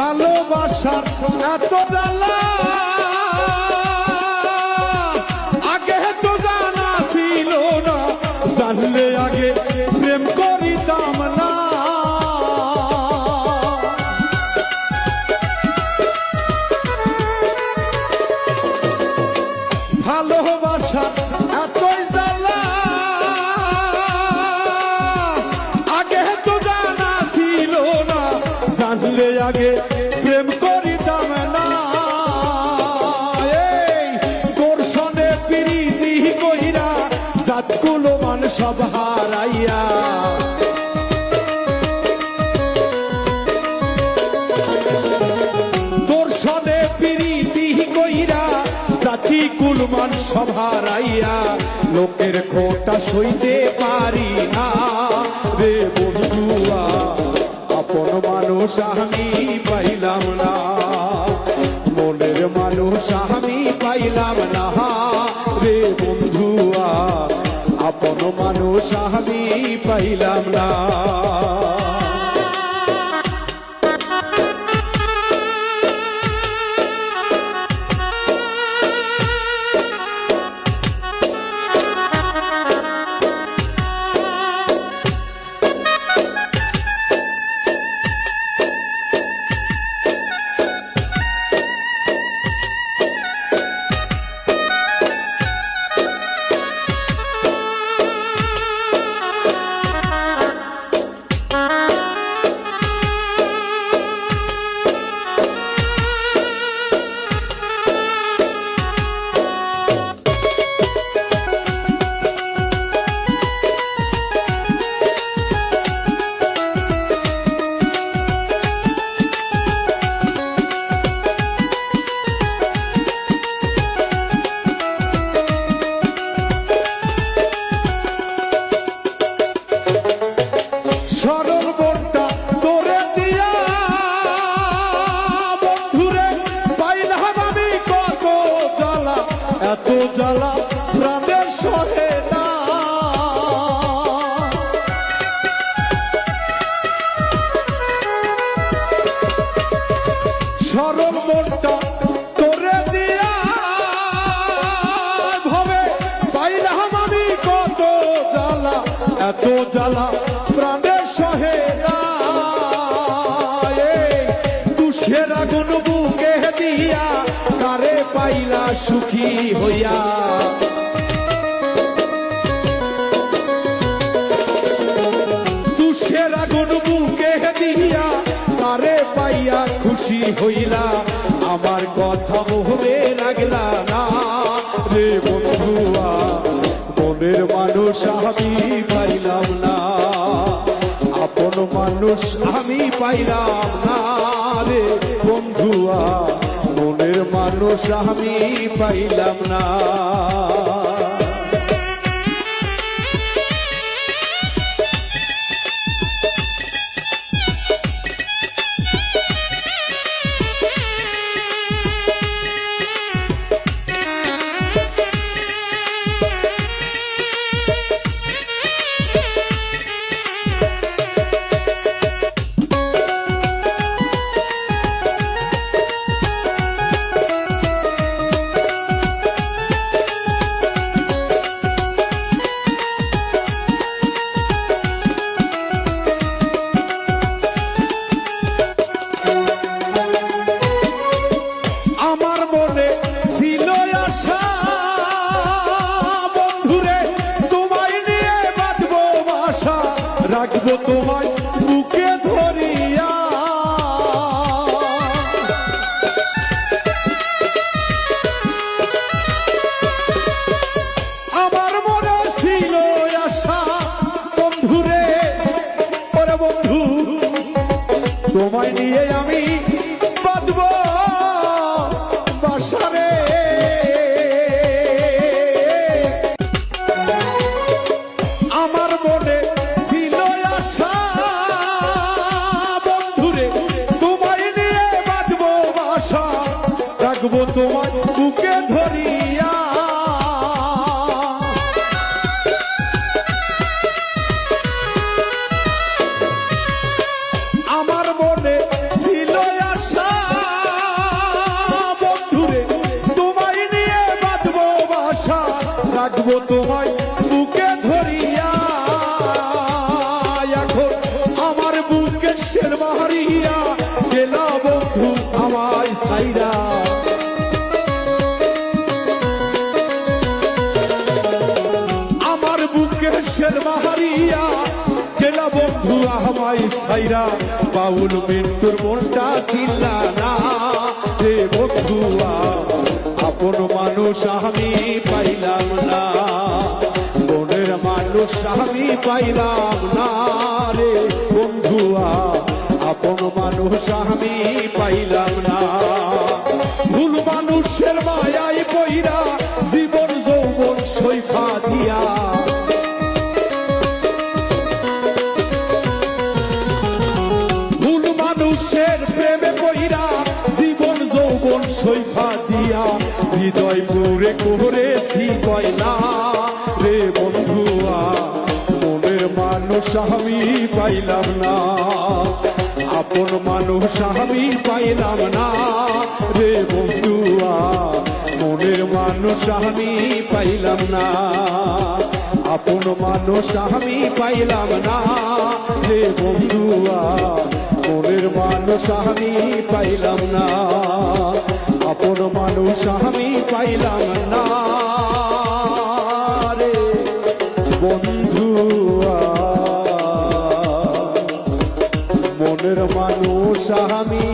ভালোবাসার এত জ্বালা আগে তো জানা ছিল না, জানলে আগে প্রেম করিতাম না। ভালোবাসার এতই জ্বালা আগে তো জানা ছিল না, জানলে আগে প্রেম করিতাম না। এই তোর সনে প্রীতি কইরা জাতকুলো মান সব হারাইয়া, তোর সনে প্রীতি কইরা জাতি কুলমান সব হারাইয়া, লোকের খোটা সইতে পারি না রে বন্ধুয়া, আপন মানুষ আমি পাইলাম না, মনের মানুষ আমি পাইলাম না রে বন্ধুয়া, আপন মানুষ আমি পাইলাম না। সরল মনটা তোরে দিয়া বন্ধুরে পাইলাম আমি কত জ্বালা, এত জ্বালা প্রাণের সহে না। সরল মনটা তোরে দিয়া ভবে পাইলাম আমি কত জ্বালা, এত জ্বালা প্রাণের সহে না। তুষের আগুন বুকে দিয়া কারে পাইলা সুখী হইয়া, তুষের আগুন বুকে দিয়া কারে পাইয়া খুশি হইলা, আমার কথা মোহরে লাগলা না রে বন্ধুয়া, মনের মানুষ আমি পাইলাম না, আপন মানুষ আমি পাইলাম না রে বন্ধুয়া, মনের মানুষ আমি পাইলাম না। রাখবো তোমায় বুকে ধরিয়া, আমার মনে ছিল আশা বন্ধুরে, ওরে বন্ধু তোমায় নিয়ে আমি বাঁধবো বাসারে। আমার মনে ছিল আশা বন্ধুরে, তোমায় নিয়ে বাঁধবো বাসা, রাখবো তোমার বুকে ধরিয়া। আমার মনে ছিল আশা রাখবো তোমায় বুকে ধরিয়া এখন আমার বুকে শের মারিয়া গেলা বন্ধু আমায় সাইরা আমার বুকে শের মারিয়া গেলা বন্ধু আমায় সাইরা বাউল মৃত্যুর মনটা চিল্লা না রে বন্ধুয়া আপন মানুষ আমি পাইলাম না মনের মানুষ আমি পাইলাম না রে বন্ধুয়া আপন মানুষ আমি পাইলাম না ভুল মানুষের মায়াই পইরা জীবন যৌবন সৈফা দিয়া ভুল মানুষের প্রেমে পইরা জীবন যৌবন সৈফা দিয়া হৃদয় পুরে করেছি কয়লা রে বন্ধুয়া মনের মানুষ আমি পাইলাম না আপন মানুষ আমি পাইলাম না রে বন্ধুয়া মনের মানুষ আমি পাইলাম না আপন মানুষ আমি পাইলাম না রে বন্ধুয়া মনের মানুষ আমি পাইলাম না আপন মানুষ আমি পাইলাম না রে বন্ধুয়া মনের মানুষ আমি